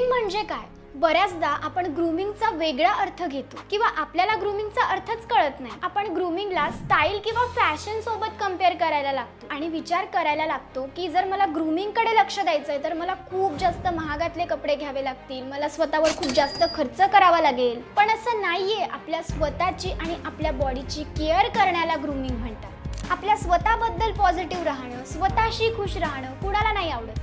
Grooming म्हणजे काय? बऱ्याचदा आपण ग्रूमिंगचा वेगळा अर्थ घेतो किंवा आपल्याला ग्रूमिंगचा अर्थच कळत नाही. आपण ग्रूमिंगला स्टाईल किंवा फॅशन सोबत कंपेअर करायला लागतो आणि विचार करायला लागतो की जर मला ग्रूमिंगकडे लक्ष द्यायचंय तर मला खूप जास्त महागातले कपडे घ्यावे लागतील, मला स्वतःवर खूप जास्त खर्च करावा लागेल. पण असं नाहीये. आपल्या स्वतःची आणि आपल्या बॉडीची केअर करण्याला ग्रूमिंग म्हणतात. आपल्या स्वतःबद्दल पॉझिटिव्ह राहणं, स्वतःशी खुश राहणं कुणाला नाही आवडत.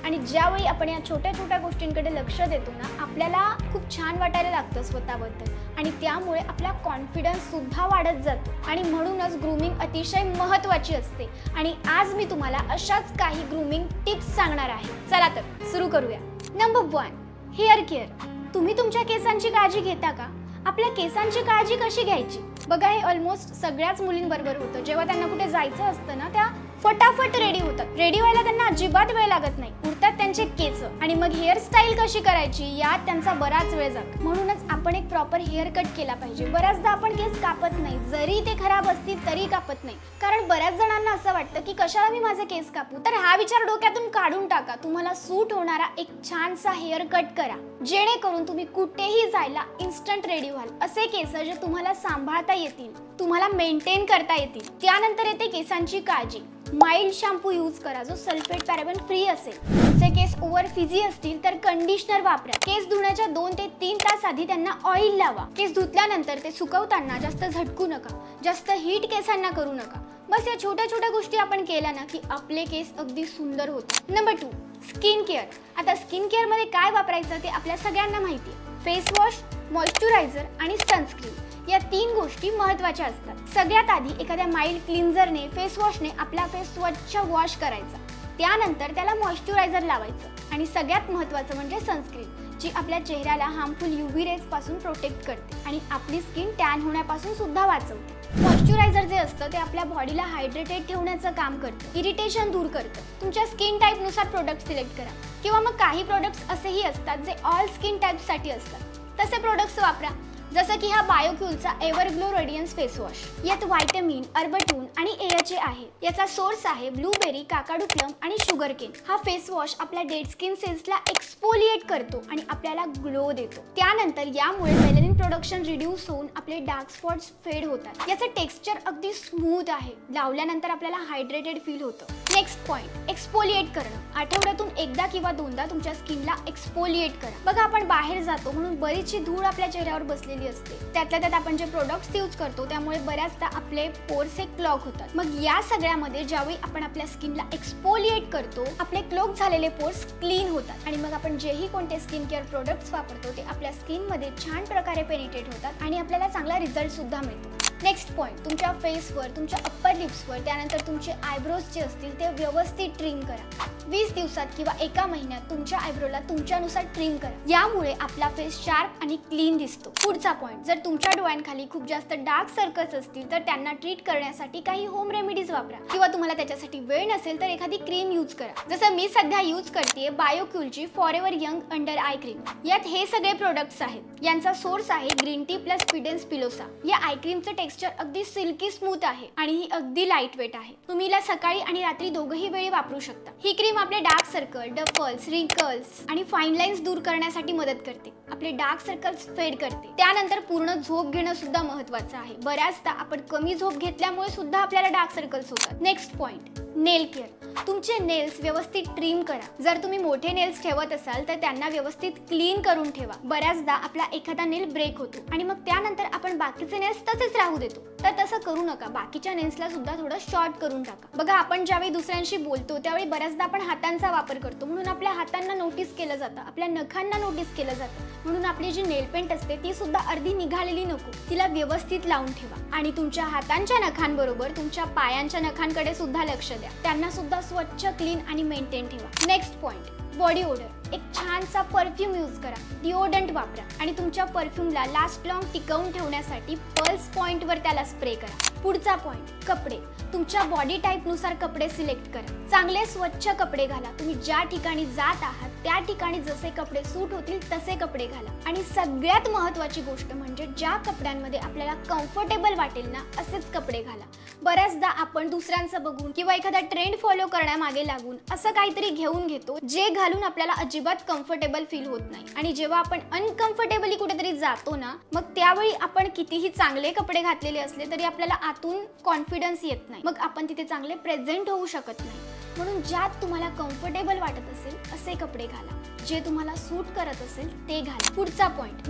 आणि ज्यावेळी आपण या छोट्या छोट्या गोष्टींकडे लक्ष देतो ना, आपल्याला खूप छान वाटायला लागतं स्वतःबद्दल आणि त्यामुळे आपला कॉन्फिडन्स सुद्धा वाढत जातो. आणि म्हणूनच ग्रूमिंग अतिशय महत्त्वाची असते. आणि आज मी तुम्हाला अशाच काही ग्रूमिंग टिप्स सांगणार आहे. चला तर सुरू करूया. Number 1, hair care. तुम्ही तुमच्या केसांची काळजी घेता का? आपल्या केसांची काळजी कशी घ्यायची? बघा, हे ऑलमोस्ट सगळ्याच मुलींबरोबर होतं. जेव्हा त्यांना कुठे जायचं असतं ना, त्या फटाफट रेडी होतात. रेडी व्हायला त्यांना अजिबात वेळ लागत नाही. उरतात त्यांचे केस आणि मग हेअरस्टाईल कशी करायची यात त्यांचा बराच वेळ जातो. म्हणूनच आपण एक प्रॉपर हेअर कट केला पाहिजे. बऱ्याचदा आपण केस कापत नाही, जरी ते खराब असतील तरी कापत नाही. कारण बऱ्याच जणांना असं वाटतं की कशाला मी माझे केस कापू. तर हा विचार डोक्यातून काढून टाका. तुम्हाला सूट होणारा एक छानसा हेअर कट करा, जेणेकरून तुम्ही कुठेही जायला इन्स्टंट रेडी व्हाल. असे केस जे तुम्हाला सांभाळता येतील, तुम्हाला मेंटेन करता येतील. त्यानंतर येते केसांची काळजी. माइल्ड शॅम्पू यूज करा जो सल्फेट पॅराबेन फ्री असेल. तुमचे केस ओव्हर फिझी असतील तर कंडिशनर वापरा. केस धुण्याच्या 2 ते 3 तास आधी त्यांना ऑइल लावा. केस धुतल्यानंतर ते सुकवताना जास्त झटकू नका, जास्त हीट केसांना करू नका. बस या छोट्या छोट्या गोष्टी आपण केल्या ना की आपले केस अगदी सुंदर होतात. Number 2, skin care. आता स्किन केअर मध्ये काय वापरायचं ते आपल्या सगळ्यांना माहिती आहे. फेस वॉश, मॉइश्चरायझर आणि सनस्क्रीन या 3 गोष्टी महत्त्वाच्या असतात. सगळ्यात आधी एखाद्या माइल्ड क्लिन्झरने, फेस वॉशने आपला फेस स्वच्छ वॉश करायचा. त्यानंतर त्याला मॉइश्चरायझर लावायचं आणि सगळ्यात महत्त्वाचं म्हणजे सनस्क्रीन, जी आपल्या चेहऱ्याला हार्मफुल UV रेज पासून प्रोटेक्ट करते आणि आपली स्किन टॅन होण्यापासून सुद्धा वाचवते. मॉइश्चरायझर जे असतं ते आपल्या बॉडीला हायड्रेटेड ठेवण्याचं काम करतं, इरिटेशन दूर करतं. तुमच्या स्किन टाईपनुसार प्रोडक्ट सिलेक्ट करा किंवा मग काही प्रोडक्ट्स असेही असतात जे ऑल स्किन टाईपसाठी असतात. तसे प्रोडक्ट्स वापरा, जसं की हा बायोक्यूलचा एव्हरग्लो रेडियन्स फेस वॉश. यात व्हायटमिन, अर्बटून आणि AHA आहे. याचा सोर्स आहे ब्लूबेरी, काकाडू प्लम आणि शुगर केन. हा फेस वॉश आपल्या डेड स्किन सेल्सला एक्सफोलिएट करतो आणि आपल्याला ग्लो देतो. त्यानंतर यामुळे मेलॅनिन प्रोडक्शन रिड्यूस होऊन आपले डार्क स्पॉट्स फेड होतात. याचं टेक्स्चर अगदी स्मूथ आहे. लावल्यानंतर आपल्याला हायड्रेटेड फील होतं. नेक्स्ट पॉइंट, एक्सफोलिएट करणं. आठवड्यातून एकदा किंवा दोनदा तुमच्या स्किनला एक्सफोलिएट करा. बघा, आपण बाहेर जातो म्हणून बरीचशी धूळ आपल्या चेहऱ्यावर बसलेली असते. त्यातल्या त्यात आपण जे प्रोडक्ट्स यूज करतो त्यामुळे बऱ्याचदा आपले पोर्स क्लॉग होतात. मग या सगळ्यामध्ये ज्यावेळी आपण आपल्या स्किनला एक्सफोलिएट करतो, आपले क्लॉग झालेले पोर्स क्लीन होतात आणि मग आपण जेही कोणते स्किन केअर प्रोडक्ट्स वापरतो ते आपल्या स्किनमध्ये छान प्रकारे पेनिट्रेट होतात आणि आपल्याला चांगला रिझल्ट सुद्धा मिळतो. नेक्स्ट पॉइंट, तुमच्या फेसवर, तुमच्या अप्पर लिप्सवर, त्यानंतर तुमचे आयब्रोज जे असतील ते व्यवस्थित ट्रिम करा. 20 दिवसात किंवा एका महिन्यात तुमच्या आयब्रोला तुमच्यानुसार ट्रिम करा. यामुळे आपला फेस शार्प आणि क्लीन दिसतो. पुढचा पॉइंट, जर तुमच्या डोळ्यांखाली खूप जास्त डार्क सर्कल्स असतील तर त्यांना ट्रीट करण्यासाठी काही होम रेमेडीज वापरा किंवा तुम्हाला त्याच्यासाठी वेळ नसेल तर एखादी क्रीम यूज करा. जसं मी सध्या यूज करते बायोक्यूलची forever young under eye cream. यात हे सगळे प्रोडक्ट्स आहेत. यांचा सोर्स आहे ग्रीन टी प्लस फिडेन्स पिलोसा. या आय क्रीमचं टेक्स्चर अगदी सिल्की स्मूथ आहे आणि ही अगदी लाईट वेट आहे. तुम्ही हिला सकाळी आणि रात्री दोघही वेळी वापरू शकता. ही क्रीम आपले डार्क सर्कल, डफल्स, रिंकल्स आणि फाईन लाईन्स दूर करण्यासाठी मदत करते. आपले डार्क सर्कल्स फेड करते. त्यानंतर पूर्ण झोप घेणं सुद्धा महत्त्वाचं आहे. बऱ्याचदा आपण कमी झोप घेतल्यामुळे सुद्धा आपल्याला डार्क सर्कल्स होतात. नेक्स्ट पॉइंट, नेल केअर. तुमचे नेल्स व्यवस्थित ट्रिम करा. जर तुम्ही मोठे नेल्स ठेवत असाल तर त्यांना व्यवस्थित क्लीन करून ठेवा. बऱ्याचदा आपला एखादा नेल ब्रेक होतो आणि मग त्यानंतर आपण बाकीचे नेल्स तसेच राहू देतो. तर तसं करू नका. बाकीच्या नेल्सला सुद्धा थोडं शॉर्ट करून टाका. बघा, आपण ज्यावेळी दुसऱ्यांशी बोलतो त्यावेळी बऱ्याचदा आपण हातांचा वापर करतो म्हणून आपल्या हातांना नोटीस केलं जातं, आपल्या नखांना नोटीस केलं जातं. म्हणून आपली जी नेल पेंट असते ती सुद्धा अर्धी निघालेली नको, तिला व्यवस्थित लावून ठेवा. आणि तुमच्या हातांच्या नखांबरोबर तुमच्या पायांच्या नखांकडे सुद्धा लक्ष द्या. त्यांना सुद्धा स्वच्छ, क्लीन आणि मेंटेन ठेवा. Next point, body Oder. एक छानसा परफ्यूम यूज करा, डिओडंट वापरा आणि तुमच्या परफ्यूमला लास्ट लॉंग टिकवून ठेवण्यासाठी पल्स पॉइंटवर त्याला स्प्रे करा. पुढचा पॉइंट, कपडे. तुमच्या बॉडी टाईपनुसार कपडे सिलेक्ट करा. चांगले स्वच्छ कपडे घाला. तुम्ही ज्या ठिकाणी जात आहात त्या ठिकाणी जसे कपडे सूट होतील तसे कपडे घाला. आणि सगळ्यात महत्त्वाची गोष्ट म्हणजे ज्या कपड्यांमध्ये आपल्याला कम्फर्टेबल वाटेल ना असेच कपडे घाला. बऱ्याचदा आपण दुसऱ्यांचं बघून किंवा एखादा ट्रेंड फॉलो करण्यामागे लागून असं काहीतरी घेऊन घेतो जे घालून आपल्याला अजिबात कम्फर्टेबल फील होत नाही, आणि जेव्हा आपण अनकम्फर्टेबली कुठेतरी जातो ना, मग त्यावेळी आपण कितीही चांगले कपडे घातलेले असले तरी आपल्याला आतून कॉन्फिडन्स येत नाही, मग आपण तिथे चांगले प्रेझेंट होऊ शकत नाही. म्हणून ज्यात तुम्हाला कम्फर्टेबल वाटत असेल असे कपडे घाला, जे तुम्हाला सूट करत असेल ते घाला. पुढचा पॉइंट,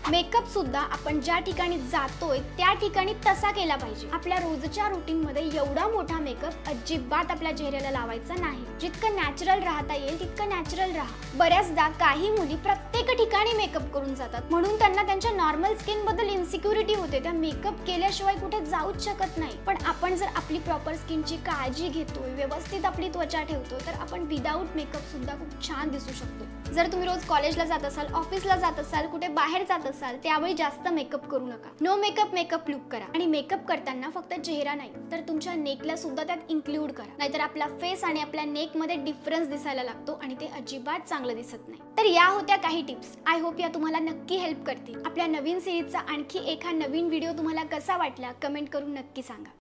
मेकअप सुद्धा आपण ज्या ठिकाणी जातोय त्या ठिकाणी तसा केला पाहिजे. आपल्या रोजच्या रुटीन मध्ये एवढा मोठा मेकअप अजिबात आपल्या चेहऱ्याला लावायचा नाही. जितकं नॅचरल राहता येईल तितकं नॅचरल राहा. बऱ्याचदा काही मुली प्रत्येक ठिकाणी मेकअप करून जातात, म्हणून त्यांना त्यांच्या नॉर्मल स्किन बद्दल इन्सिक्युरिटी होते. त्या मेकअप केल्याशिवाय कुठे जाऊच शकत नाही. पण आपण जर आपली प्रॉपर स्किनची काळजी घेतोय, व्यवस्थित आपली त्वचा ठेवतोय, तर आपण विदाऊट मेकअप सुद्धा खूप छान दिसू शकतो. जर तुम्ही रोज कॉलेजला जात असाल, ऑफिसला जात असाल, कुठे बाहेर जात असाल, त्यावेळी जास्त मेकअप करू नका. नो मेकअप लुक करा. आणि मेकअप करताना फक्त चेहरा नाही तर तुमच्या नेकला सुद्धा त्यात इन्क्लूड करा, नाहीतर आपला फेस आणि आपल्या नेक मध्ये डिफरन्स दिसायला लागतो आणि ते अजिबात चांगलं दिसत नाही. तर या होत्या काही टिप्स. आय होप या तुम्हाला नक्की हेल्प करतील. आपल्या नवीन सिरीजचा आणखी एका नवीन व्हिडिओ तुम्हाला कसा वाटला कमेंट करून नक्की सांगा.